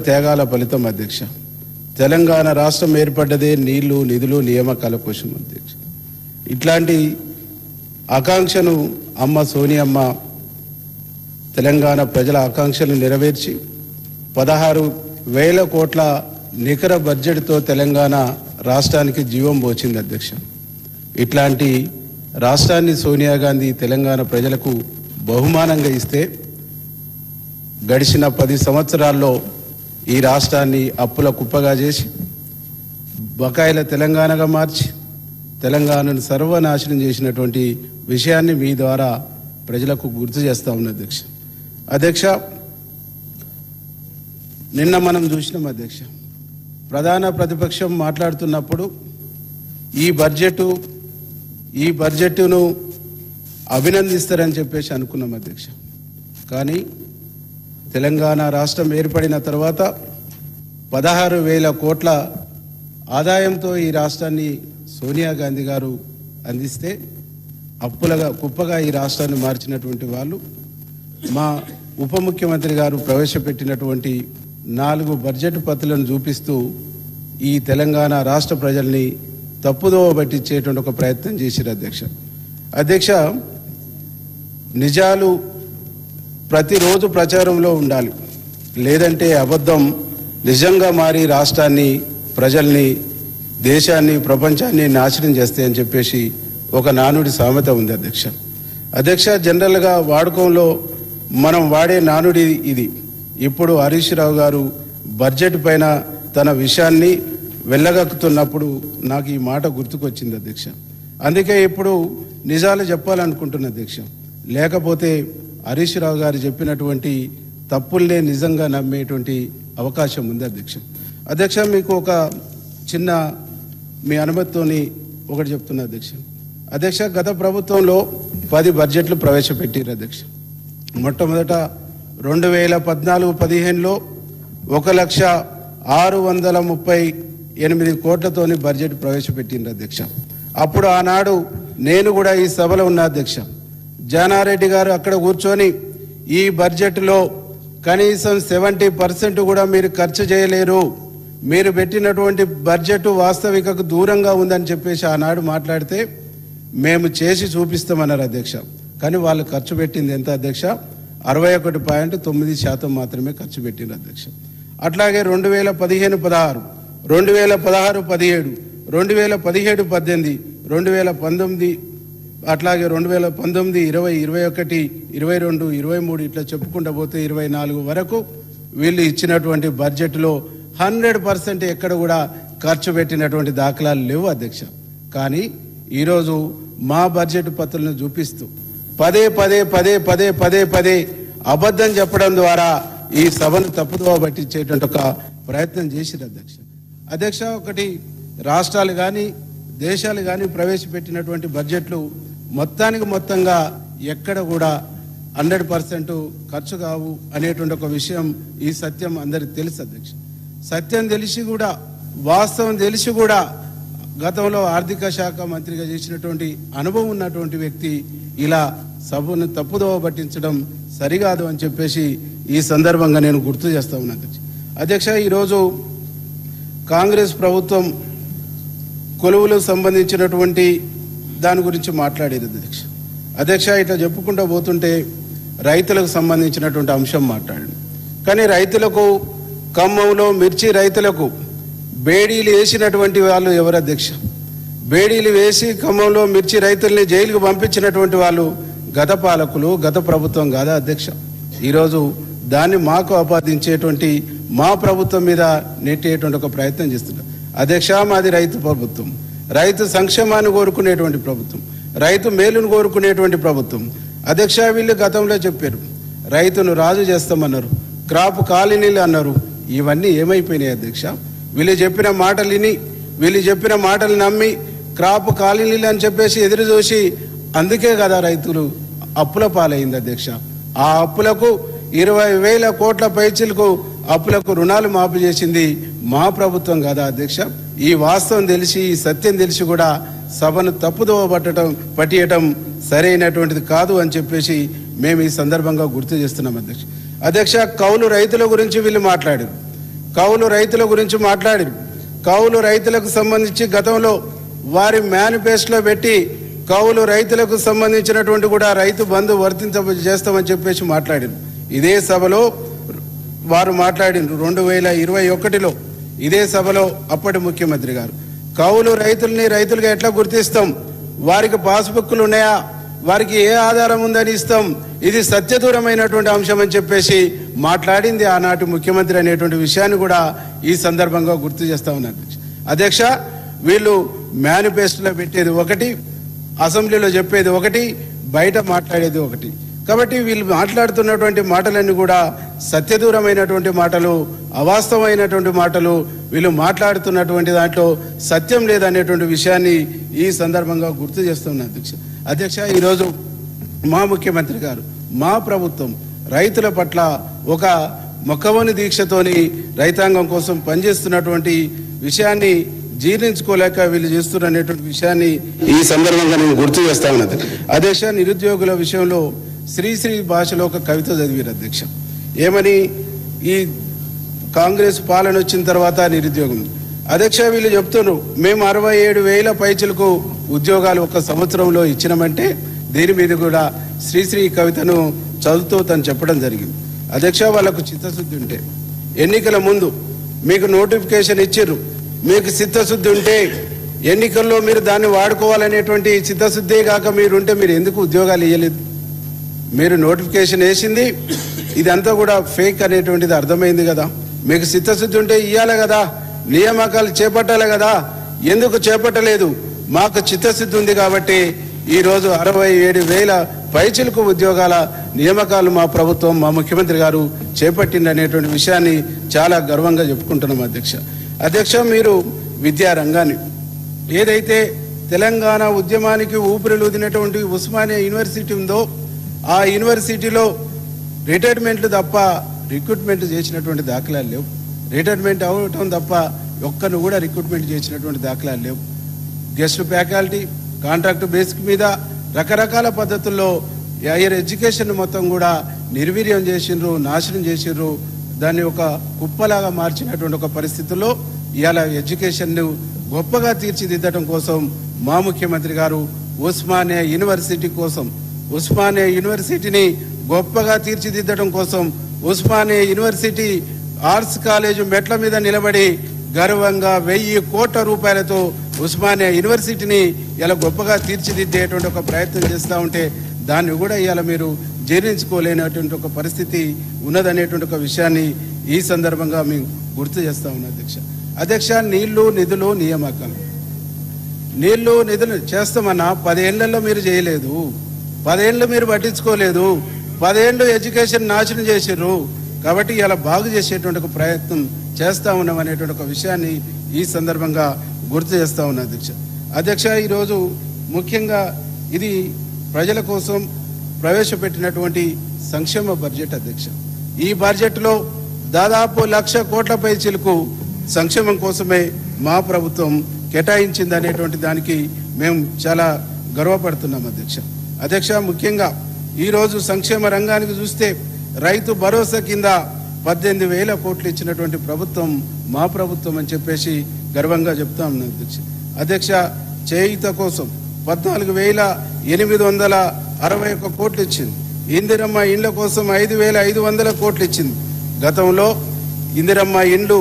త్యాగాల ఫలితం అధ్యక్ష. తెలంగాణ రాష్ట్రం ఏర్పడ్డదే నీళ్లు, నిధులు, నియామకాల కోసం అధ్యక్ష. ఇట్లాంటి ఆకాంక్షను అమ్మ సోనియమ్మ తెలంగాణ ప్రజల ఆకాంక్షలు నెరవేర్చి 16,000 కోట్ల నికర బడ్జెట్తో తెలంగాణ రాష్ట్రానికి జీవం పోచింది అధ్యక్ష. ఇట్లాంటి రాష్ట్రాన్ని సోనియా గాంధీ తెలంగాణ ప్రజలకు బహుమానంగా ఇస్తే గడిచిన 10 సంవత్సరాల్లో ఈ రాష్ట్రాన్ని అప్పుల కుప్పగా చేసి బకాయిల తెలంగాణగా మార్చి తెలంగాణను సర్వనాశనం చేసినటువంటి విషయాన్ని మీ ద్వారా ప్రజలకు గుర్తు చేస్తా ఉన్న అధ్యక్ష. అధ్యక్ష, నిన్న మనం చూసినాం అధ్యక్ష, ప్రధాన ప్రతిపక్షం మాట్లాడుతున్నప్పుడు ఈ బడ్జెట్ను అభినందిస్తారని చెప్పేసి అనుకున్నాం అధ్యక్ష. కానీ తెలంగాణ రాష్ట్రం ఏర్పడిన తర్వాత 16,000 కోట్ల ఆదాయంతో ఈ రాష్ట్రాన్ని సోనియా గాంధీ గారు అందిస్తే కుప్పగా ఈ రాష్ట్రాన్ని మార్చినటువంటి వాళ్ళు మా ఉప ముఖ్యమంత్రి గారు ప్రవేశపెట్టినటువంటి 4 బడ్జెట్ పత్రాలను చూపిస్తూ ఈ తెలంగాణ రాష్ట్ర ప్రజల్ని తప్పుదోవ పట్టించేటువంటి ఒక ప్రయత్నం చేశారు అధ్యక్ష. అధ్యక్ష, నిజాలు ప్రతిరోజు ప్రచారంలో ఉండాలి, లేదంటే అబద్ధం నిజంగా మారి రాష్ట్రాన్ని, ప్రజల్ని, దేశాన్ని, ప్రపంచాన్ని నాశనం చేస్తాయని చెప్పేసి ఒక నానుడి సామెత ఉంది అధ్యక్ష. అధ్యక్ష, జనరల్గా వాడుకంలో మనం వాడే నానుడి ఇది. ఇప్పుడు హరీష్ రావు గారు బడ్జెట్ పైన తన విషయాన్ని వెళ్ళగక్కుతున్నప్పుడు నాకు ఈ మాట గుర్తుకొచ్చింది అధ్యక్ష. అందుకే ఇప్పుడు నిజాలు చెప్పాలనుకుంటున్న అధ్యక్ష. లేకపోతే హరీష్ రావు గారు చెప్పినటువంటి తప్పుల్నే నిజంగా నమ్మేటువంటి అవకాశం ఉంది అధ్యక్ష. అధ్యక్ష, మీకు ఒక చిన్న మీ అనుమతితోని ఒకటి చెప్తున్నా అధ్యక్ష. అధ్యక్ష, గత ప్రభుత్వంలో 10 బడ్జెట్లు ప్రవేశపెట్టారు అధ్యక్ష. మొట్టమొదట 2014-15లో 1,638 కోట్లతోని బడ్జెట్ ప్రవేశపెట్టిండ్రు అధ్యక్ష. అప్పుడు ఆనాడు నేను కూడా ఈ సభలో ఉన్న అధ్యక్ష. జానారెడ్డి గారు అక్కడ కూర్చొని ఈ బడ్జెట్లో కనీసం 70% కూడా మీరు ఖర్చు చేయలేరు, మీరు పెట్టినటువంటి బడ్జెట్ వాస్తవికకు దూరంగా ఉందని చెప్పేసి ఆనాడు మాట్లాడితే మేము చేసి చూపిస్తామన్నారు అధ్యక్ష. కానీ వాళ్ళు ఖర్చు పెట్టింది ఎంత అధ్యక్ష? 61.9% మాత్రమే ఖర్చు పెట్టింది అధ్యక్ష. అట్లాగే 2015-16, 2016-17, 2017-18, 2019, అట్లాగే 2019, 20, 21, 22, 23 ఇట్లా చెప్పుకుంటూ పోతే 24 వరకు వీళ్ళు ఇచ్చినటువంటి బడ్జెట్లో 100% ఎక్కడ కూడా ఖర్చు పెట్టినటువంటి దాఖలాలు లేవు అధ్యక్ష. కానీ ఈరోజు మా బడ్జెట్ పత్రాలను చూపిస్తూ పదే అబద్ధం చెప్పడం ద్వారా ఈ సభను తప్పుదోవ పట్టించేటువంటి ఒక ప్రయత్నం చేసిరు అధ్యక్ష. అధ్యక్ష, ఒకటి రాష్ట్రాలు కానీ దేశాలు కానీ ప్రవేశపెట్టినటువంటి బడ్జెట్లు మొత్తంగా ఎక్కడ కూడా 100% ఖర్చు కావు అనేటువంటి ఒక విషయం, ఈ సత్యం అందరికి తెలుసు అధ్యక్ష. సత్యం తెలిసి కూడా, వాస్తవం తెలిసి కూడా గతంలో ఆర్థిక శాఖ మంత్రిగా చేసినటువంటి అనుభవం ఉన్నటువంటి వ్యక్తి ఇలా సభను తప్పుదోవ పట్టించడం సరికాదు అని చెప్పేసి ఈ సందర్భంగా నేను గుర్తు చేస్తా ఉన్నాను అధ్యక్ష. ఈరోజు కాంగ్రెస్ ప్రభుత్వం కొలువులకు సంబంధించినటువంటి దాని గురించి మాట్లాడేది అధ్యక్ష. అధ్యక్ష, ఇట్లా చెప్పుకుంటూ పోతుంటే రైతులకు సంబంధించినటువంటి అంశం మాట్లాడండి. కానీ రైతులకు, ఖమ్మంలో మిర్చి రైతులకు బేడీలు వేసినటువంటి వాళ్ళు ఎవరు అధ్యక్ష? బేడీలు వేసి ఖమ్మంలో మిర్చి రైతుల్ని జైలుకు పంపించినటువంటి వాళ్ళు గత పాలకులు, గత ప్రభుత్వం కాదా అధ్యక్ష? ఈరోజు దాన్ని మాకు ఆపాదించేటువంటి, మా ప్రభుత్వం మీద నెట్టేటువంటి ఒక ప్రయత్నం చేస్తున్నారు అధ్యక్ష. మాది రైతు ప్రభుత్వం, రైతు సంక్షేమాన్ని కోరుకునేటువంటి ప్రభుత్వం, రైతు మేలును కోరుకునేటువంటి ప్రభుత్వం అధ్యక్ష. వీళ్ళు గతంలో చెప్పారు రైతును రాజు చేస్తామన్నారు, క్రాప్ కాలనీలు అన్నారు. ఇవన్నీ ఏమైపోయినాయి అధ్యక్ష? వీళ్ళు చెప్పిన మాటలు విని, వీళ్ళు చెప్పిన మాటలు నమ్మి క్రాప్ కాలనీలు అని చెప్పేసి ఎదురు చూసి, అందుకే కదా రైతులు అప్పుల పాలైంది అధ్యక్ష. ఆ అప్పులకు 20,000 కోట్ల పైచిలకు అప్పులకు రుణాలు మాఫీ చేసింది మా ప్రభుత్వం కదా అధ్యక్ష. ఈ వాస్తవం తెలిసి, ఈ సత్యం తెలిసి కూడా సభను తప్పుదోవ పట్టియటం సరైనటువంటిది కాదు అని చెప్పేసి మేము ఈ సందర్భంగా గుర్తు చేస్తున్నాం అధ్యక్ష. కౌలు రైతుల గురించి వీళ్ళు మాట్లాడారు. కౌలు రైతుల గురించి మాట్లాడారు. కౌలు రైతులకు సంబంధించి గతంలో వారి మేనిఫెస్టోలో పెట్టి కౌలు రైతులకు సంబంధించినటువంటి కూడా రైతు బంధు చేస్తామని చెప్పేసి మాట్లాడారు. ఇదే సభలో వారు మాట్లాడినారు 2021లో ఇదే సభలో అప్పటి ముఖ్యమంత్రి గారు కౌలు రైతుల్ని రైతులుగా ఎట్లా గుర్తిస్తాం, వారికి పాస్బుక్లు ఉన్నాయా, వారికి ఏ ఆధారం ఉందని ఇస్తాం, ఇది సత్యదూరమైనటువంటి అంశం అని చెప్పేసి మాట్లాడింది ఆనాటి ముఖ్యమంత్రి అనేటువంటి విషయాన్ని కూడా ఈ సందర్భంగా గుర్తు చేస్తా ఉన్నారు. అధ్యక్ష, వీళ్ళు మేనిఫెస్టోలో పెట్టేది ఒకటి, అసెంబ్లీలో చెప్పేది ఒకటి, బయట మాట్లాడేది ఒకటి. కాబట్టి వీళ్ళు మాట్లాడుతున్నటువంటి మాటలన్నీ కూడా సత్యదూరమైనటువంటి మాటలు, అవాస్తవమైనటువంటి మాటలు. వీళ్ళు మాట్లాడుతున్నటువంటి దాంట్లో సత్యం లేదనేటువంటి విషయాన్ని ఈ సందర్భంగా గుర్తు చేస్తున్నా అధ్యక్ష. ఈరోజు మా ముఖ్యమంత్రి గారు, మా ప్రభుత్వం రైతుల పట్ల ఒక మొక్కవని దీక్షతోని రైతాంగం కోసం పనిచేస్తున్నటువంటి విషయాన్ని జీర్ణించుకోలేక వీళ్ళు చేస్తున్నటువంటి విషయాన్ని ఈ సందర్భంగా నేను గుర్తు చేస్తా ఉన్నది. అధ్యక్ష, నిరుద్యోగుల విషయంలో శ్రీశ్రీ భాషలో ఒక కవిత చదివారు అధ్యక్ష. ఏమని, ఈ కాంగ్రెస్ పాలన వచ్చిన తర్వాత నిరుద్యోగం. అధ్యక్ష, వీళ్ళు చెప్తున్నారు మేము 67,000 పైచులకు ఉద్యోగాలు ఒక సంవత్సరంలో ఇచ్చినామంటే దీని మీద కూడా శ్రీశ్రీ కవితను చదువుతూ తను చెప్పడం జరిగింది. అధ్యక్ష, వాళ్ళకు చిత్తశుద్ధి ఉంటే ఎన్నికల ముందు మీకు నోటిఫికేషన్ ఇచ్చిర్రు, మీకు చిత్తశుద్ధి ఉంటే ఎన్నికల్లో మీరు దాన్ని వాడుకోవాలనేటువంటి చిత్తశుద్ధే కాక మీరుంటే మీరు ఎందుకు ఉద్యోగాలు ఇవ్వలేదు? మీరు నోటిఫికేషన్ వేసింది ఇదంతా కూడా ఫేక్ అనేటువంటిది అర్థమైంది కదా. మీకు చిత్తశుద్ధి ఉంటే ఇవ్వాలి కదా, నియామకాలు చేపట్టాలి కదా, ఎందుకు చేపట్టలేదు? మాకు చిత్తశుద్ధి ఉంది కాబట్టి ఈరోజు 67,000 పైచిలకు ఉద్యోగాల నియామకాలు మా ప్రభుత్వం, మా ముఖ్యమంత్రి గారు చేపట్టింది అనేటువంటి విషయాన్ని చాలా గర్వంగా చెప్పుకుంటున్నాం అధ్యక్ష. మీరు విద్యారంగాన్ని ఏదైతే తెలంగాణ ఉద్యమానికి ఊపిరిలూదినటువంటి ఉస్మానియా యూనివర్సిటీ ఉందో ఆ యూనివర్సిటీలో రిటైర్మెంట్లు తప్ప రిక్రూట్మెంట్ చేసినటువంటి దాఖలాలు లేవు. రిటైర్మెంట్ అవటం తప్ప ఒక్కను కూడా రిక్రూట్మెంట్ చేసినటువంటి దాఖలాలు లేవు. గెస్ట్ ఫ్యాకల్టీ కాంట్రాక్ట్ బేసిక్ మీద రకరకాల పద్ధతుల్లో హైయర్ ఎడ్యుకేషన్ మొత్తం కూడా నిర్వీర్యం చేసిండ్రు, నాశనం చేసిండ్రు. దాన్ని ఒక కుప్పలాగా మార్చినటువంటి ఒక పరిస్థితుల్లో ఇవాళ ఎడ్యుకేషన్ను గొప్పగా తీర్చిదిద్దడం కోసం మా ముఖ్యమంత్రి గారు ఉస్మానియా యూనివర్సిటీ కోసం, ఉస్మానియా యూనివర్సిటీని గొప్పగా తీర్చిదిద్దడం కోసం ఉస్మానియా యూనివర్సిటీ ఆర్ట్స్ కాలేజ్ మెట్ల మీద నిలబడి గర్వంగా 1,000 కోట్ల రూపాయలతో ఉస్మానియా యూనివర్సిటీని ఇలా గొప్పగా తీర్చిదిద్దేటువంటి ఒక ప్రయత్నం చేస్తూ ఉంటే దాన్ని కూడా ఇవాళ మీరు జీర్ణించుకోలేనటువంటి ఒక పరిస్థితి ఉన్నదనేటువంటి ఒక విషయాన్ని ఈ సందర్భంగా మేము గుర్తు చేస్తా ఉన్నాం అధ్యక్ష. నీళ్లు, నిధులు, నియామకాలు. నీళ్లు, నిధులు చేస్తామన్నా 10 ఏళ్లలో మీరు చేయలేదు, 10 ఏళ్ళు మీరు పట్టించుకోలేదు, 10 ఏళ్ళు ఎడ్యుకేషన్ నాశనం చేసారు. కాబట్టి ఇలా బాగు చేసేటువంటి ఒక ప్రయత్నం చేస్తూ ఉన్నాం అనేటువంటి ఒక విషయాన్ని ఈ సందర్భంగా గుర్తు చేస్తూ ఉన్నా అధ్యక్ష. ఈరోజు ముఖ్యంగా ఇది ప్రజల కోసం ప్రవేశపెట్టినటువంటి సంక్షేమ బడ్జెట్ అధ్యక్ష. ఈ బడ్జెట్లో దాదాపు 1,00,000 కోట్ల పైచిలకు సంక్షేమం కోసమే మా ప్రభుత్వం కేటాయించింది అనేటువంటి దానికి మేము చాలా గర్వపడుతున్నాం అధ్యక్ష. ముఖ్యంగా ఈరోజు సంక్షేమ రంగానికి చూస్తే రైతు భరోసా కింద 18,000 కోట్లు ఇచ్చినటువంటి ప్రభుత్వం మా ప్రభుత్వం అని చెప్పేసి గర్వంగా చెప్తా ఉన్నాం అధ్యక్ష. చేయూత కోసం 14,861 కోట్లు ఇచ్చింది. ఇందిరమ్మ ఇండ్ల కోసం 5,500 కోట్లు ఇచ్చింది. గతంలో ఇందిరమ్మ ఇండ్లు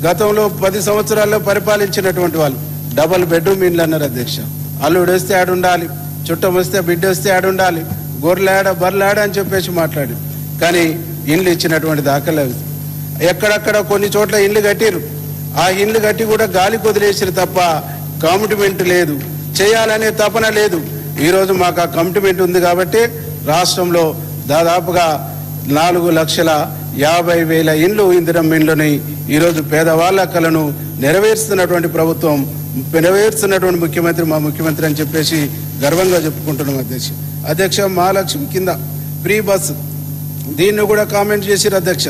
గతంలో 10 సంవత్సరాల్లో పరిపాలించినటువంటి వాళ్ళు డబల్ బెడ్రూమ్ ఇండ్లు అన్నారు అధ్యక్ష. అల్లుడు వస్తే ఆడుండాలి, చుట్టం వస్తే బిడ్డ వస్తే ఆడుండాలి, గొర్రెలాడ బర్రెలాడ అని చెప్పేసి మాట్లాడి కానీ ఇండ్లు ఇచ్చినటువంటి దాఖలు ఎక్కడక్కడ కొన్ని చోట్ల ఇండ్లు కట్టిరు. ఆ ఇండ్లు కట్టి కూడా గాలి కొదిలేసారు తప్ప కమిట్మెంట్ లేదు, చేయాలనే తపన లేదు. ఈరోజు మాకు ఆ కమిట్మెంట్ ఉంది కాబట్టి రాష్ట్రంలో దాదాపుగా 4,50,000 ఇండ్లు ఇందిరమ్మ ఇండ్లని ఈరోజు పేదవాళ్ళ కలను నెరవేరుస్తున్నటువంటి ప్రభుత్వం, నెరవేరుస్తున్నటువంటి ముఖ్యమంత్రి మా ముఖ్యమంత్రి అని చెప్పేసి గర్వంగా చెప్పుకుంటున్నాం అధ్యక్ష. మహాలక్ష్మి కింద ఫ్రీ బస్సు దీన్ని కూడా కామెంట్ చేసిరు అధ్యక్ష.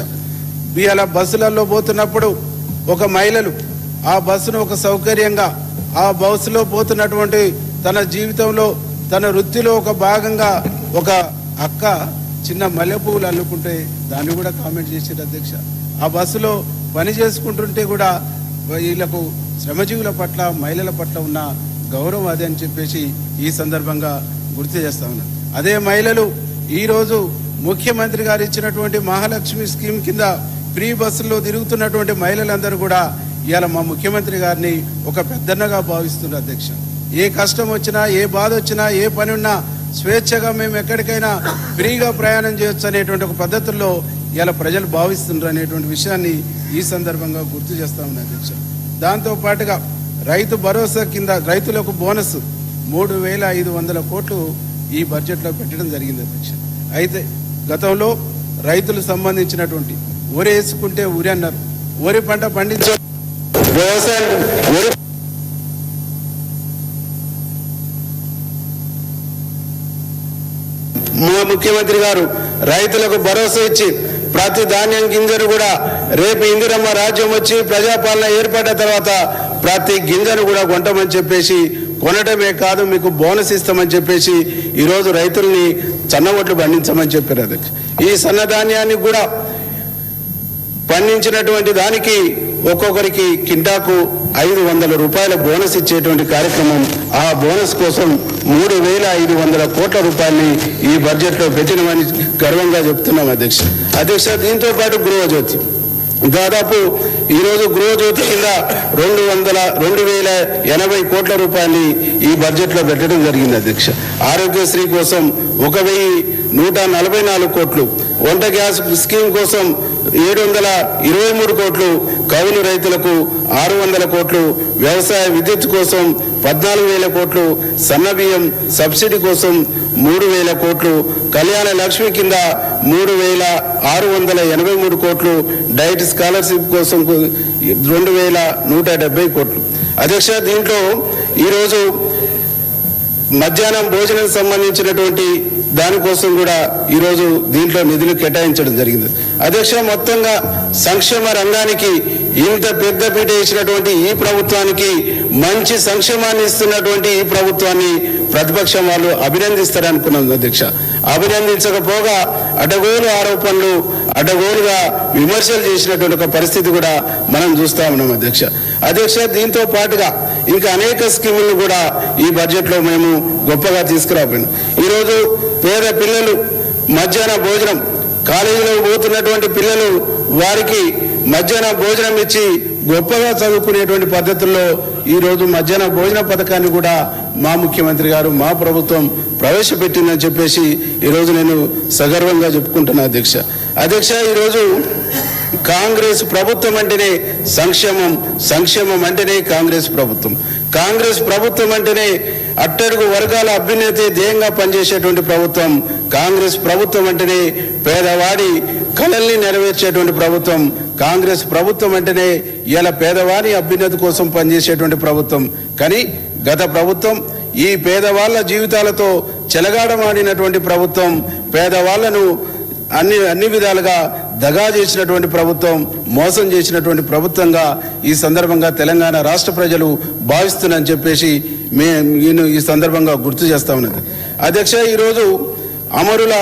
ఇవాళ బస్సులలో పోతున్నప్పుడు ఒక మహిళలు ఆ బస్సును ఒక సౌకర్యంగా ఆ బస్సులో పోతున్నటువంటి తన జీవితంలో తన వృత్తిలో ఒక భాగంగా ఒక అక్క చిన్న మల్లె పువ్వులు అల్లుకుంటే దాన్ని కూడా కామెంట్ చేసిరు అధ్యక్ష. ఆ బస్సులో పని చేసుకుంటుంటే కూడా వీళ్లకు శ్రమజీవుల పట్ల మహిళల పట్ల ఉన్న గౌరవం అదే అని చెప్పేసి ఈ సందర్భంగా గుర్తు చేస్తా ఉన్నాను. అదే మహిళలు ఈరోజు ముఖ్యమంత్రి గారు ఇచ్చినటువంటి మహాలక్ష్మి స్కీమ్ కింద ఫ్రీ బస్సుల్లో తిరుగుతున్నటువంటి మహిళలందరూ కూడా ఇవాళ మా ముఖ్యమంత్రి గారిని ఒక పెద్దన్నగా భావిస్తున్నారు అధ్యక్ష. ఏ కష్టం వచ్చినా, ఏ బాధ వచ్చినా, ఏ పని ఉన్నా స్వేచ్ఛగా మేము ఎక్కడికైనా ఫ్రీగా ప్రయాణం చేయొచ్చు అనేటువంటి ఒక పద్ధతుల్లో ఇలా ప్రజలు భావిస్తున్నారు అనేటువంటి విషయాన్ని ఈ సందర్భంగా గుర్తు చేస్తా ఉన్నారు అధ్యక్ష. దాంతోపాటుగా రైతు భరోసా కింద రైతులకు బోనస్ 3,500 కోట్లు ఈ బడ్జెట్లో పెట్టడం జరిగింది అధ్యక్ష. అయితే గతంలో రైతులు సంబంధించినటువంటి వరి వేసుకుంటే ఉరి అన్నారు, వరి పంట పండించే వ్యవసాయం మా ముఖ్యమంత్రి గారు రైతులకు భరోసా ఇచ్చి ప్రతి ధాన్యం గింజను కూడా రేపు ఇందిరమ్మ రాజ్యం వచ్చి ప్రజాపాలన ఏర్పడ్డ తర్వాత ప్రతి గింజను కూడా కొంటామని చెప్పేసి, కొనటమే కాదు మీకు బోనస్ ఇస్తామని చెప్పేసి ఈరోజు రైతుల్ని సన్నవడ్లు పండించమని చెప్పారు అధ్యక్ష. ఈ సన్నధాన్యాన్ని కూడా పండించినటువంటి దానికి ఒక్కొక్కరికి కింటాకు 500 రూపాయల బోనస్ ఇచ్చేటువంటి కార్యక్రమం, ఆ బోనస్ కోసం 3,500 కోట్ల రూపాయలని ఈ బడ్జెట్లో పెట్టినమని గర్వంగా చెప్తున్నాం అధ్యక్ష. దీంతో పాటు గృహజ్యోతి దాదాపు ఈరోజు గృహజ్యోతి కింద 2,080 కోట్ల రూపాయలని ఈ బడ్జెట్లో పెట్టడం జరిగింది అధ్యక్ష. ఆరోగ్యశ్రీ కోసం 1,144 కోట్లు, వంట గ్యాస్ స్కీమ్ కోసం 723 కోట్లు, కౌలు రైతులకు 600 కోట్లు, వ్యవసాయ విద్యుత్ కోసం 14,000 కోట్లు, సన్నబియ్యం సబ్సిడీ కోసం 3,000 కోట్లు, కళ్యాణ లక్ష్మి కింద 3,683 కోట్లు, డైట్ స్కాలర్షిప్ కోసం 2,170 కోట్లు అధ్యక్ష. దీంట్లో ఈరోజు మధ్యాహ్నం భోజనం సంబంధించినటువంటి దానికోసం కూడా ఈరోజు దీంట్లో నిధులు కేటాయించడం జరిగింది అధ్యక్ష. మొత్తంగా సంక్షేమ రంగానికి ఇంత పెద్దపీట ఇచ్చినటువంటి ఈ ప్రభుత్వానికి, మంచి సంక్షేమాన్ని ఇస్తున్నటువంటి ఈ ప్రభుత్వాన్ని ప్రతిపక్షం వాళ్ళు అభినందిస్తారనుకున్నాం అధ్యక్ష. అభినందించకపోగా అడ్డగోలు ఆరోపణలు, అడ్డగోలుగా విమర్శలు చేసినటువంటి ఒక పరిస్థితి కూడా మనం చూస్తా ఉన్నాం అధ్యక్ష. దీంతో పాటుగా ఇంకా అనేక స్కీములను కూడా ఈ బడ్జెట్లో మేము గొప్పగా తీసుకురాపోయినాం. ఈరోజు పేద పిల్లలు మధ్యాహ్న భోజనం, కాలేజీలో పోతున్నటువంటి పిల్లలు వారికి మధ్యాహ్న భోజనం ఇచ్చి గొప్పగా చదువుకునేటువంటి పద్ధతుల్లో ఈరోజు మధ్యాహ్న భోజన పథకాన్ని కూడా మా ముఖ్యమంత్రి గారు, మా ప్రభుత్వం ప్రవేశపెట్టిందని చెప్పేసి ఈరోజు నేను సగర్వంగా చెప్పుకుంటున్నా అధ్యక్ష. ఈరోజు కాంగ్రెస్ ప్రభుత్వం అంటేనే సంక్షేమం, సంక్షేమం అంటేనే కాంగ్రెస్ ప్రభుత్వం, కాంగ్రెస్ ప్రభుత్వం అంటేనే అట్టడుగు వర్గాల అభ్యున్నతి ధ్యేయంగా పనిచేసేటువంటి ప్రభుత్వం, కాంగ్రెస్ ప్రభుత్వం అంటేనే పేదవాడి కలల్ని నెరవేర్చేటువంటి ప్రభుత్వం, కాంగ్రెస్ ప్రభుత్వం అంటేనే ఇలా పేదవాడి అభ్యున్నతి కోసం పనిచేసేటువంటి ప్రభుత్వం. కానీ గత ప్రభుత్వం ఈ పేదవాళ్ళ జీవితాలతో చెలగాటమాడినటువంటి ప్రభుత్వం, పేదవాళ్లను అన్ని విధాలుగా దగా చేసినటువంటి ప్రభుత్వం, మోసం చేసినటువంటి ప్రభుత్వంగా ఈ సందర్భంగా తెలంగాణ రాష్ట్ర ప్రజలు భావిస్తున్నారని చెప్పేసి నేను ఈ సందర్భంగా గుర్తు చేస్తా ఉన్నది అధ్యక్ష. ఈరోజు అమరుల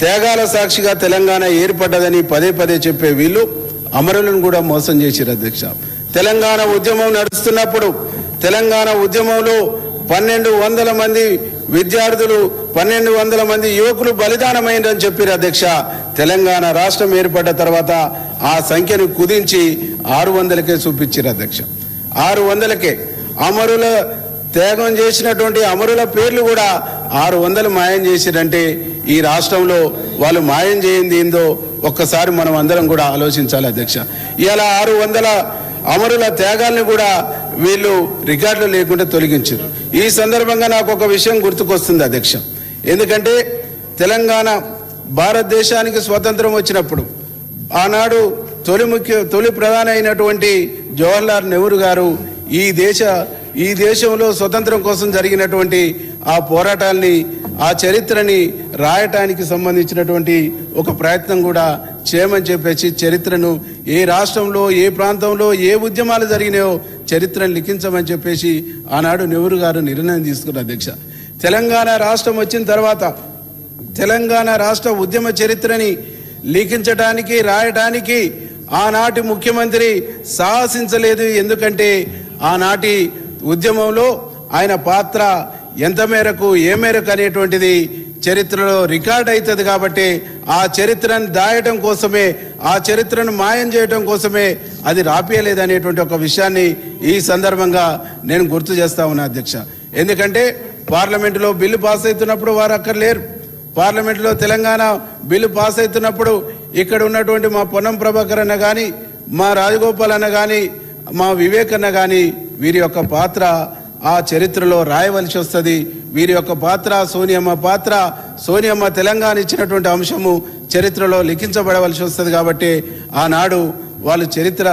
త్యాగాల సాక్షిగా తెలంగాణ ఏర్పడ్డదని పదే పదే చెప్పే వీళ్ళు అమరులను కూడా మోసం చేశారు అధ్యక్ష. తెలంగాణ ఉద్యమం నడుస్తున్నప్పుడు తెలంగాణ ఉద్యమంలో 1,200 మంది విద్యార్థులు, 1,200 మంది యువకులు బలిదానమైందని చెప్పారు అధ్యక్ష. తెలంగాణ రాష్ట్రం ఏర్పడ్డ తర్వాత ఆ సంఖ్యను కుదించి 600కే చూపించారు అధ్యక్ష. 600కే అమరుల త్యాగం చేసినటువంటి అమరుల పేర్లు కూడా 600 మాయం చేసిరంటే ఈ రాష్ట్రంలో వాళ్ళు మాయం చేయింది ఏందో ఒక్కసారి మనం అందరం కూడా ఆలోచించాలి అధ్యక్ష. ఇలా 600 అమరుల త్యాగాల్ని కూడా వీళ్ళు రికార్డులు లేకుండా తొలగించారు. ఈ సందర్భంగా నాకు ఒక విషయం గుర్తుకొస్తుంది అధ్యక్ష. ఎందుకంటే తెలంగాణ భారతదేశానికి స్వతంత్రం వచ్చినప్పుడు ఆనాడు తొలి ప్రధాని అయినటువంటి జవహర్లాల్ నెహ్రూ గారు ఈ దేశంలో స్వతంత్రం కోసం జరిగినటువంటి ఆ పోరాటాల్ని, ఆ చరిత్రని రాయటానికి సంబంధించినటువంటి ఒక ప్రయత్నం కూడా చేయమని చెప్పేసి చరిత్రను ఏ రాష్ట్రంలో, ఏ ప్రాంతంలో ఏ ఉద్యమాలు జరిగినాయో చరిత్రను లిఖించమని చెప్పేసి ఆనాడు నెహ్రూ గారు నిర్ణయం తీసుకున్నారు అధ్యక్ష. తెలంగాణ రాష్ట్రం వచ్చిన తర్వాత తెలంగాణ రాష్ట్ర ఉద్యమ చరిత్రని లిఖించడానికి, రాయటానికి ఆనాటి ముఖ్యమంత్రి సాహసించలేదు. ఎందుకంటే ఆనాటి ఉద్యమంలో ఆయన పాత్ర ఎంత మేరకు ఏ మేరకు అనేటువంటిది చరిత్రలో రికార్డ్ అవుతుంది. కాబట్టి ఆ చరిత్రను దాయటం కోసమే, ఆ చరిత్రను మాయం చేయటం కోసమే అది రాపియలేదు అనేటువంటి ఒక విషయాన్ని ఈ సందర్భంగా నేను గుర్తు చేస్తా ఉన్నా అధ్యక్ష. ఎందుకంటే పార్లమెంటులో బిల్లు పాస్ అవుతున్నప్పుడు వారు అక్కడ లేరు. పార్లమెంటులో తెలంగాణ బిల్లు పాస్ అవుతున్నప్పుడు ఇక్కడ ఉన్నటువంటి మా పొన్నం ప్రభాకర్ అన్న కానీ, మా రాజగోపాల్ అన్న కానీ, మా వివేక్ అన్న కానీ వీరి యొక్క పాత్ర ఆ చరిత్రలో రాయవలసి వస్తుంది. వీరి యొక్క పాత్ర, సోనియమ్మ పాత్ర, సోనియమ్మ తెలంగాణ ఇచ్చినటువంటి అంశము చరిత్రలో లిఖించబడవలసి వస్తుంది. కాబట్టి ఆనాడు వాళ్ళు చరిత్ర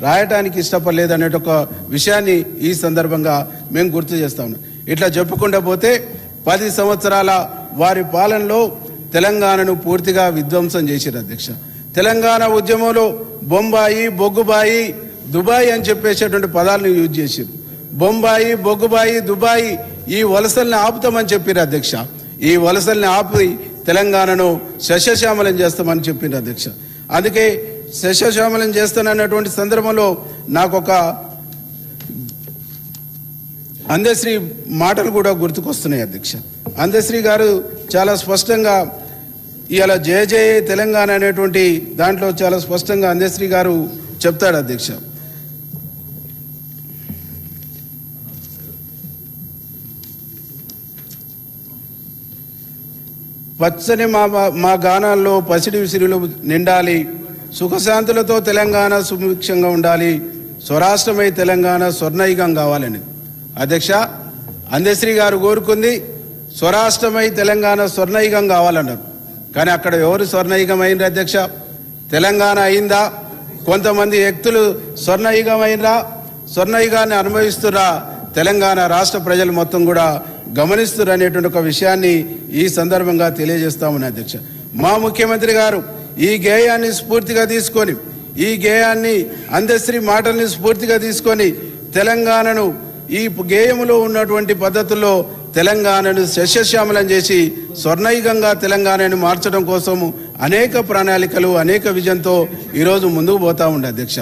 రాయటానికి ఇష్టపడలేదు అనే ఒక విషయాన్ని ఈ సందర్భంగా మేము గుర్తు చేస్తా ఉన్నాం. ఇట్లా చెప్పుకుంటూ పోతే 10 సంవత్సరాల వారి పాలనలో తెలంగాణను పూర్తిగా విధ్వంసం చేశారు అధ్యక్ష. తెలంగాణ ఉద్యమంలో బొంబాయి, బొగ్గుబాయి, దుబాయ్ అని చెప్పేసేటువంటి పదాలను యూజ్ చేశారు. బొంబాయి, బొగ్గుబాయి, దుబాయ్ ఈ వలసల్ని ఆపుతామని చెప్పారు అధ్యక్ష. ఈ వలసల్ని ఆపి తెలంగాణను సస్యశ్యామలం చేస్తామని చెప్పింది అధ్యక్ష. అందుకే సస్యశ్యామలం చేస్తానన్నటువంటి సందర్భంలో నాకు ఒక అందశ్రీ మాటలు కూడా గుర్తుకొస్తున్నాయి అధ్యక్ష. అందశ్రీ గారు చాలా స్పష్టంగా ఇవాళ జయ జయ తెలంగాణ అనేటువంటి దాంట్లో చాలా స్పష్టంగా అందశ్రీ గారు చెప్తాడు అధ్యక్ష. పచ్చని మా గానాల్లో పసిడి విసిరిలు నిండాలి, సుఖశాంతులతో తెలంగాణ సుభిక్షంగా ఉండాలి, స్వరాష్ట్రమై తెలంగాణ స్వర్ణయుగం కావాలని అధ్యక్ష. అందశ్రీ గారు కోరుకుంది స్వరాష్ట్రమై తెలంగాణ స్వర్ణయుగం కావాలన్నారు. కానీ అక్కడ ఎవరు స్వర్ణయుగం అయింది అధ్యక్ష? తెలంగాణ అయిందా? కొంతమంది వ్యక్తులు స్వర్ణయుగం అయినరా? స్వర్ణయుగాన్ని అనుభవిస్తున్నా తెలంగాణ రాష్ట్ర ప్రజలు మొత్తం కూడా గమనిస్తున్నారు అనేటువంటి ఒక విషయాన్ని ఈ సందర్భంగా తెలియజేస్తామని అధ్యక్ష. మా ముఖ్యమంత్రి గారు ఈ గేయాన్ని స్ఫూర్తిగా తీసుకొని, ఈ గేయాన్ని అందశ్రీ మాటల్ని స్ఫూర్తిగా తీసుకొని తెలంగాణను ఈ గేయములో ఉన్నటువంటి పద్ధతుల్లో తెలంగాణను సస్యశ్యామలం చేసి స్వర్ణయుగంగా తెలంగాణను మార్చడం కోసం అనేక ప్రణాళికలు, అనేక విజన్తో ఈరోజు ముందుకు పోతా ఉండే అధ్యక్ష.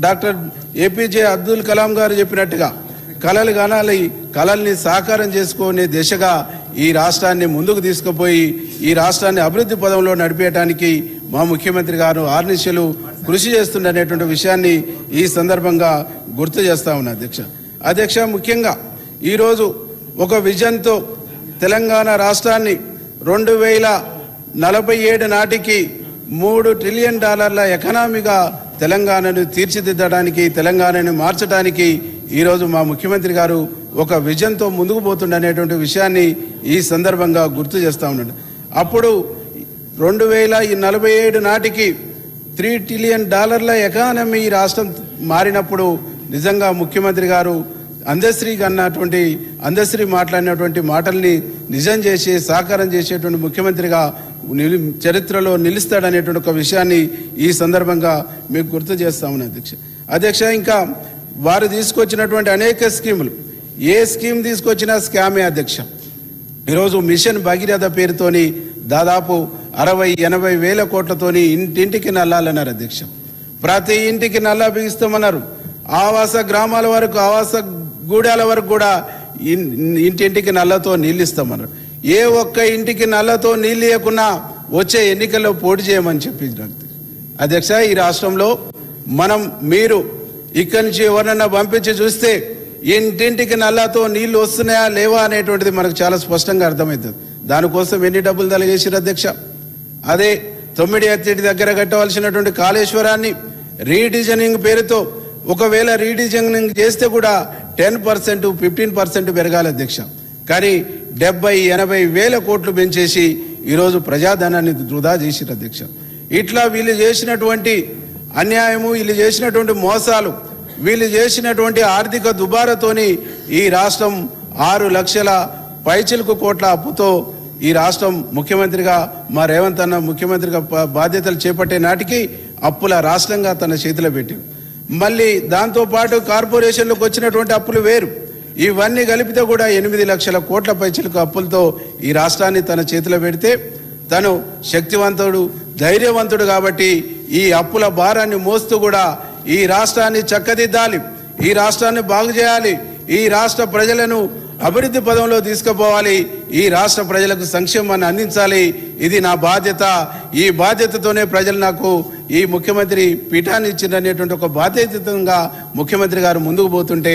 డాక్టర్ ఏపీజే అబ్దుల్ కలాం గారు చెప్పినట్టుగా కళలు కనాలి, కళల్ని సాకారం చేసుకునే దిశగా ఈ రాష్ట్రాన్ని ముందుకు తీసుకుపోయి ఈ రాష్ట్రాన్ని అభివృద్ధి పదంలో నడిపేయడానికి మా ముఖ్యమంత్రి గారు ఆర్నిశలు కృషి చేస్తుండనేటువంటి విషయాన్ని ఈ సందర్భంగా గుర్తు చేస్తా ఉన్నా అధ్యక్ష. ముఖ్యంగా ఈరోజు ఒక విజన్తో తెలంగాణ రాష్ట్రాన్ని 2047 నాటికి $3 ట్రిలియన్ ఎకనామీగా తెలంగాణను తీర్చిదిద్దడానికి, తెలంగాణను మార్చడానికి ఈరోజు మా ముఖ్యమంత్రి గారు ఒక విజన్తో ముందుకు పోతుండనేటువంటి విషయాన్ని ఈ సందర్భంగా గుర్తు చేస్తూ ఉన్నాడు. అప్పుడు 2047 నాటికి $3 ట్రిలియన్ ఎకానమీ ఈ రాష్ట్రం మారినప్పుడు నిజంగా ముఖ్యమంత్రి గారు అందశ్రీ మాట్లాడినటువంటి మాటల్ని నిజం చేసి సాకారం చేసేటువంటి ముఖ్యమంత్రిగా చరిత్రలో నిలుస్తాడనేటువంటి ఒక విషయాన్ని ఈ సందర్భంగా మీకు గుర్తు చేస్తామని అధ్యక్ష. ఇంకా వారు తీసుకొచ్చినటువంటి అనేక స్కీములు, ఏ స్కీమ్ తీసుకొచ్చినా స్కామే అధ్యక్ష. ఈరోజు మిషన్ భగీరథ పేరుతోని దాదాపు 60-80 వేల కోట్లతోని ఇంటింటికి నల్లాలన్నారు అధ్యక్ష. ప్రతి ఇంటికి నల్లా బిగిస్తామన్నారు. ఆవాస గ్రామాల వరకు, ఆవాస గూడాల వరకు కూడా ఇంటింటికి నల్లతో నీళ్ళు ఇస్తామన్నారు. ఏ ఒక్క ఇంటికి నల్లతో నీళ్ళు ఇవ్వకున్నా వచ్చే ఎన్నికల్లో పోటీ చేయమని చెప్పింది అధ్యక్ష. ఈ రాష్ట్రంలో మీరు ఇక్కడి నుంచి ఎవరన్నా పంపించి చూస్తే ఇంటింటికి నల్లతో నీళ్లు వస్తున్నాయా లేవా అనేటువంటిది మనకు చాలా స్పష్టంగా అర్థమవుతుంది. దానికోసం ఎన్ని డబ్బులు తలగేసారు అధ్యక్ష? అదే 9 ఎత్తిటి దగ్గర కట్టవలసినటువంటి కాళేశ్వరాన్ని రీడిజైనింగ్ పేరుతో ఒకవేళ రీడిజైనింగ్ చేస్తే కూడా 10%, 15% పెరగాలి అధ్యక్ష. కానీ 70-80 వేల కోట్లు పెంచేసి ఈరోజు ప్రజాధనాన్ని వృధా చేసిరు అధ్యక్ష. ఇట్లా వీళ్ళు చేసినటువంటి అన్యాయము, వీళ్ళు చేసినటువంటి మోసాలు, వీళ్ళు చేసినటువంటి ఆర్థిక దుబారతోని ఈ రాష్ట్రం 6 లక్షల పైచిలకు కోట్ల అప్పుతో ఈ రాష్ట్రం ముఖ్యమంత్రిగా మా రేవంత్ అన్న ముఖ్యమంత్రిగా బాధ్యతలు చేపట్టే నాటికి అప్పుల రాష్ట్రంగా తన చేతిలో పెట్టి, మళ్ళీ దాంతోపాటు కార్పొరేషన్లకు వచ్చినటువంటి అప్పులు వేరు, ఇవన్నీ కలిపితే కూడా 8 లక్షల కోట్ల పైచిలకు అప్పులతో ఈ రాష్ట్రాన్ని తన చేతిలో పెడితే తను శక్తివంతుడు, ధైర్యవంతుడు కాబట్టి ఈ అప్పుల భారాన్ని మోస్తూ కూడా ఈ రాష్ట్రాన్ని చక్కదిద్దాలి, ఈ రాష్ట్రాన్ని బాగు చేయాలి, ఈ రాష్ట్ర ప్రజలను అభివృద్ధి పదంలో తీసుకుపోవాలి, ఈ రాష్ట్ర ప్రజలకు సంక్షేమాన్ని అందించాలి. ఇది నా బాధ్యత. ఈ బాధ్యతతోనే ప్రజలు నాకు ఈ ముఖ్యమంత్రి పీఠాన్ని ఇచ్చిందనేటువంటి ఒక బాధ్యతంగా ముఖ్యమంత్రి గారు ముందుకు పోతుంటే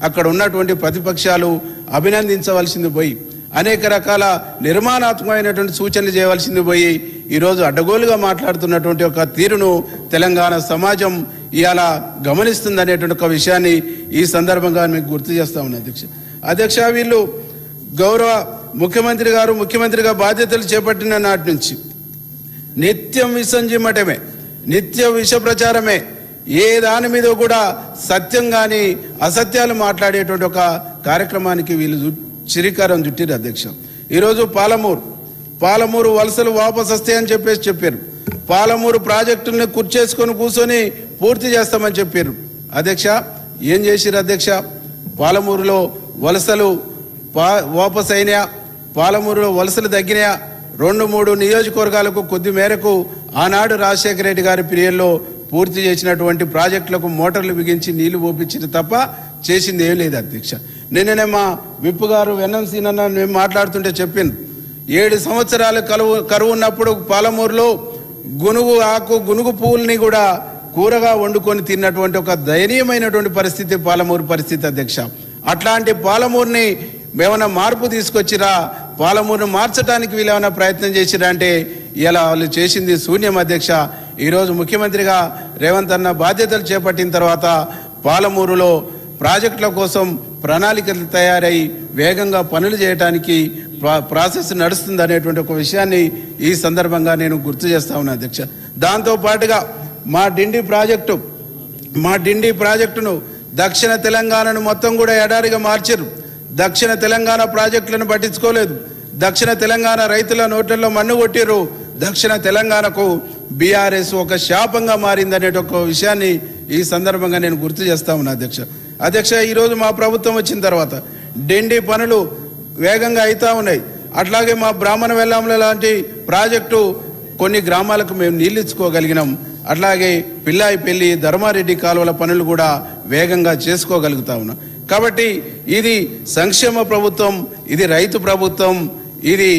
అక్కడ ఉన్నటువంటి ప్రతిపక్షాలు అభినందించవలసింది పోయి అనేక రకాల నిర్మాణాత్మకమైనటువంటి సూచనలు చేయవలసింది పోయి ఈరోజు అడ్డగోలుగా మాట్లాడుతున్నటువంటి ఒక తీరును తెలంగాణ సమాజం ఇవాళ గమనిస్తుందనేటువంటి ఒక విషయాన్ని ఈ సందర్భంగా మీకు గుర్తు చేస్తా ఉన్నా అధ్యక్ష. వీళ్ళు గౌరవ ముఖ్యమంత్రి గారు ముఖ్యమంత్రిగా బాధ్యతలు చేపట్టిన నాటి నుంచి నిత్యం విసంజిమ్మటమే, నిత్య విష ప్రచారమే, ఏ దాని మీద కూడా సత్యం కానీ అసత్యాలు మాట్లాడేటువంటి ఒక కార్యక్రమానికి వీళ్ళు శ్రీకారం చుట్టారు అధ్యక్ష. ఈరోజు పాలమూరు వలసలు వాపసు వస్తాయని చెప్పారు. పాలమూరు ప్రాజెక్టుల్ని కూర్చేసుకొని కూర్చొని పూర్తి చేస్తామని చెప్పారు అధ్యక్ష. ఏం చేసిరు అధ్యక్ష? పాలమూరులో వలసలు వాపసు అయినాయా? పాలమూరులో వలసలు తగ్గినాయా? 2-3 నియోజకవర్గాలకు కొద్ది మేరకు ఆనాడు రాజశేఖర రెడ్డి గారి పీరియడ్లో పూర్తి చేసినటువంటి ప్రాజెక్టులకు మోటార్లు బిగించి నీళ్లు పోపించింది తప్ప చేసింది ఏం లేదు అధ్యక్ష. నిన్ననే మా విప్పు గారు వెన్నంసీనన్న మేము మాట్లాడుతుంటే చెప్పింది 7 సంవత్సరాలు కరువు ఉన్నప్పుడు పాలమూరులో గునుగు పువ్వుల్ని కూడా కూరగా వండుకొని తిన్నటువంటి ఒక దయనీయమైనటువంటి పరిస్థితి పాలమూరు పరిస్థితి అధ్యక్ష. అట్లాంటి పాలమూరుని ఏమైనా మార్పు తీసుకొచ్చిరా? పాలమూరును మార్చడానికి వీళ్ళు ఏమైనా ప్రయత్నం చేసిరా అంటే ఇలా వాళ్ళు చేసింది శూన్యం అధ్యక్ష. ఈరోజు ముఖ్యమంత్రిగా రేవంత్ అన్న బాధ్యతలు చేపట్టిన తర్వాత పాలమూరులో ప్రాజెక్టుల కోసం ప్రణాళికలు తయారై వేగంగా పనులు చేయడానికి ప్రాసెస్ నడుస్తుంది అనేటువంటి ఒక విషయాన్ని ఈ సందర్భంగా నేను గుర్తు చేస్తా ఉన్నా అధ్యక్ష. దాంతో పాటుగా మా డిండి ప్రాజెక్టును దక్షిణ తెలంగాణను మొత్తం కూడా ఎడారిగా మార్చారు. దక్షిణ తెలంగాణ ప్రాజెక్టులను పట్టించుకోలేదు. దక్షిణ తెలంగాణ రైతుల నోట్లలో మన్ను కొట్టిరు. దక్షిణ తెలంగాణకు బీఆర్ఎస్ ఒక శాపంగా మారిందనే ఒక విషయాన్ని ఈ సందర్భంగా నేను గుర్తు చేస్తా ఉన్నా అధ్యక్ష. ఈరోజు మా ప్రభుత్వం వచ్చిన తర్వాత డిండి పనులు వేగంగా అవుతా ఉన్నాయి. అట్లాగే మా బ్రాహ్మణ వెల్లాంల లాంటి ప్రాజెక్టు కొన్ని గ్రామాలకు మేము నీళ్ళు ఇచ్చుకోగలిగినాం. అట్లాగే పిల్లాయిపల్లి ధర్మారెడ్డి కాలువల పనులు కూడా వేగంగా చేసుకోగలుగుతా ఉన్నాం. కాబట్టి ఇది సంక్షేమ ప్రభుత్వం, ఇది రైతు ప్రభుత్వం, ఇది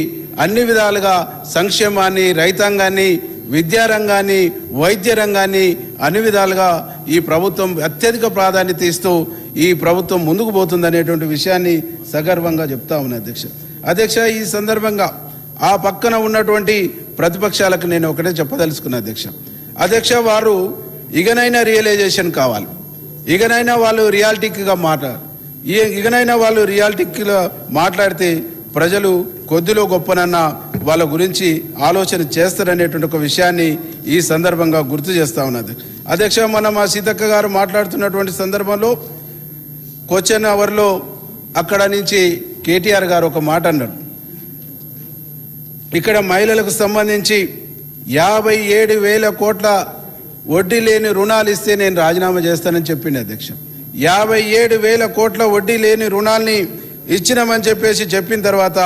అన్ని విధాలుగా సంక్షేమాన్ని, రైతాంగాన్ని, విద్యారంగాన్ని, వైద్య రంగాన్ని అన్ని విధాలుగా ఈ ప్రభుత్వం అత్యధిక ప్రాధాన్యత ఇస్తూ ఈ ప్రభుత్వం ముందుకు పోతుందనేటువంటి విషయాన్ని సగర్వంగా చెప్తా ఉన్నా అధ్యక్ష. ఈ సందర్భంగా ఆ పక్కన ఉన్నటువంటి ప్రతిపక్షాలకు నేను ఒకటే చెప్పదలుచుకున్నా అధ్యక్ష. వారు ఇకనైనా రియలైజేషన్ కావాలి, ఇకనైనా వాళ్ళు రియాలిటీగా మాట్లాడితే ప్రజలు కొద్దిలో గొప్పనన్న వాళ్ళ గురించి ఆలోచన చేస్తారనేటువంటి ఒక విషయాన్ని ఈ సందర్భంగా గుర్తు చేస్తా ఉన్నది అధ్యక్ష. మన మా సీతక్క గారు మాట్లాడుతున్నటువంటి సందర్భంలో క్వశ్చన్ అవర్లో అక్కడ నుంచి కేటీఆర్ గారు ఒక మాట అన్నారు. ఇక్కడ మహిళలకు సంబంధించి 57,000 కోట్ల వడ్డీ లేని రుణాలు ఇస్తే నేను రాజీనామా చేస్తానని చెప్పింది అధ్యక్ష. 57,000 కోట్ల వడ్డీ లేని రుణాల్ని ఇచ్చినామని చెప్పిన తర్వాత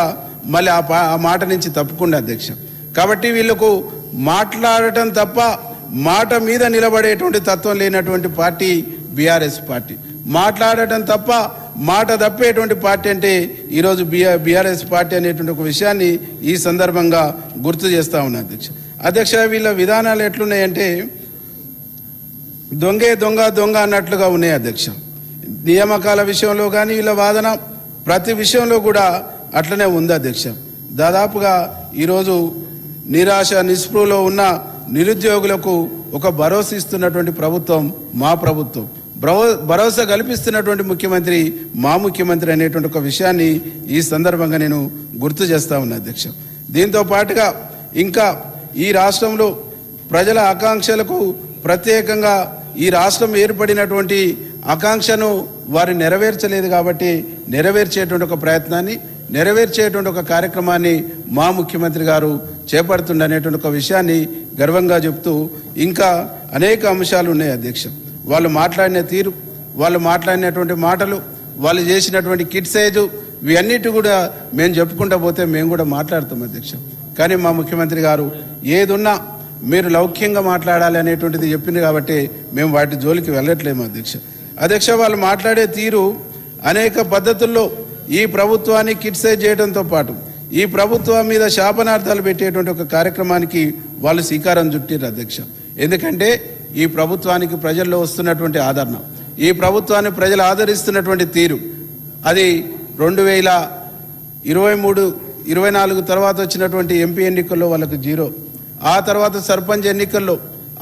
మళ్ళీ ఆ మాట నుంచి తప్పుకుండా అధ్యక్ష. కాబట్టి వీళ్ళకు మాట్లాడటం తప్ప మాట మీద నిలబడేటువంటి తత్వం లేనటువంటి పార్టీ బీఆర్ఎస్ పార్టీ. మాట్లాడటం తప్ప మాట తప్పేటువంటి పార్టీ అంటే ఈరోజు బీఆర్ఎస్ పార్టీ అనేటువంటి ఒక విషయాన్ని ఈ సందర్భంగా గుర్తు చేస్తా ఉన్నా అధ్యక్ష. వీళ్ళ విధానాలు ఎట్లున్నాయంటే దొంగ అన్నట్లుగా ఉన్నాయి అధ్యక్ష. నియామకాల విషయంలో కానీ వీళ్ళ వాదన ప్రతి విషయంలో కూడా అట్లనే ఉంది అధ్యక్ష. దాదాపుగా ఈరోజు నిరాశ నిస్పృహలో ఉన్న నిరుద్యోగులకు ఒక భరోసా ఇస్తున్నటువంటి ప్రభుత్వం మా ప్రభుత్వం, భరోసా కల్పిస్తున్నటువంటి ముఖ్యమంత్రి మా ముఖ్యమంత్రి అనేటువంటి ఒక విషయాన్ని ఈ సందర్భంగా నేను గుర్తు చేస్తా ఉన్నా అధ్యక్ష. దీంతో పాటుగా ఇంకా ఈ రాష్ట్రంలో ప్రజల ఆకాంక్షలకు ప్రత్యేకంగా ఈ రాష్ట్రం ఏర్పడినటువంటి ఆకాంక్షను వారు నెరవేర్చలేదు కాబట్టి నెరవేర్చేటువంటి ఒక ప్రయత్నాన్ని, నెరవేర్చేటువంటి ఒక కార్యక్రమాన్ని మా ముఖ్యమంత్రి గారు చేపడుతుండనేటువంటి ఒక విషయాన్ని గర్వంగా చెప్తూ ఇంకా అనేక అంశాలు ఉన్నాయి అధ్యక్ష. వాళ్ళు మాట్లాడిన తీరు, వాళ్ళు మాట్లాడినటువంటి మాటలు, వాళ్ళు చేసినటువంటి కిట్ సైజు, ఇవన్నిటి కూడా మేము చెప్పుకుంటూ పోతే మేము కూడా మాట్లాడతాం అధ్యక్ష. కానీ మా ముఖ్యమంత్రి గారు ఏదున్నా మీరు లౌక్యంగా మాట్లాడాలి అనేటువంటిది చెప్పింది కాబట్టి మేము వాటి జోలికి వెళ్ళట్లేము అధ్యక్ష వాళ్ళు మాట్లాడే తీరు అనేక పద్ధతుల్లో ఈ ప్రభుత్వాన్ని క్రిటిసైజ్ చేయడంతో పాటు ఈ ప్రభుత్వం మీద శాపనార్థాలు పెట్టేటువంటి ఒక కార్యక్రమానికి వాళ్ళు శ్రీకారం చుట్టారు అధ్యక్ష. ఎందుకంటే ఈ ప్రభుత్వానికి ప్రజల్లో వస్తున్నటువంటి ఆదరణ, ఈ ప్రభుత్వాన్ని ప్రజలు ఆదరిస్తున్నటువంటి తీరు అది 2023-24 తర్వాత వచ్చినటువంటి ఎంపీ ఎన్నికల్లో వాళ్ళకు 0, ఆ తర్వాత సర్పంచ్ ఎన్నికల్లో,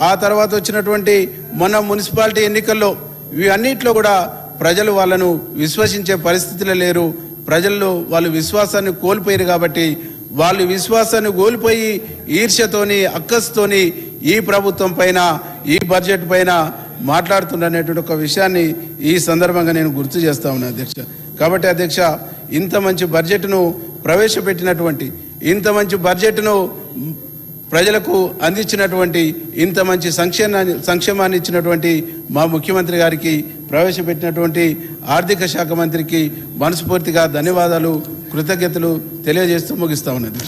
ఆ తర్వాత వచ్చినటువంటి మొన్న మున్సిపాలిటీ ఎన్నికల్లో ఇవన్నిట్లో కూడా ప్రజలు వాళ్ళను విశ్వసించే పరిస్థితిలో లేరు. ప్రజల్లో వాళ్ళు విశ్వాసాన్ని కోల్పోయారు కాబట్టి వాళ్ళు విశ్వాసాన్ని కోల్పోయి ఈర్ష్యతోని అక్కస్తోని ఈ ప్రభుత్వం పైన ఈ బడ్జెట్ పైన మాట్లాడుతున్నటువంటి ఒక విషయాన్ని ఈ సందర్భంగా నేను గుర్తు చేస్తా ఉన్నా అధ్యక్ష. కాబట్టి అధ్యక్ష, ఇంత మంచి బడ్జెట్ను ప్రవేశపెట్టినటువంటి, ఇంత మంచి బడ్జెట్ను ప్రజలకు అందించినటువంటి, ఇంత మంచి సంక్షేమాన్ని ఇచ్చినటువంటి మా ముఖ్యమంత్రి గారికి, ప్రవేశపెట్టినటువంటి ఆర్థిక శాఖ మంత్రికి మనస్ఫూర్తిగా ధన్యవాదాలు, కృతజ్ఞతలు తెలియజేస్తూ ముగిస్తా ఉన్నది.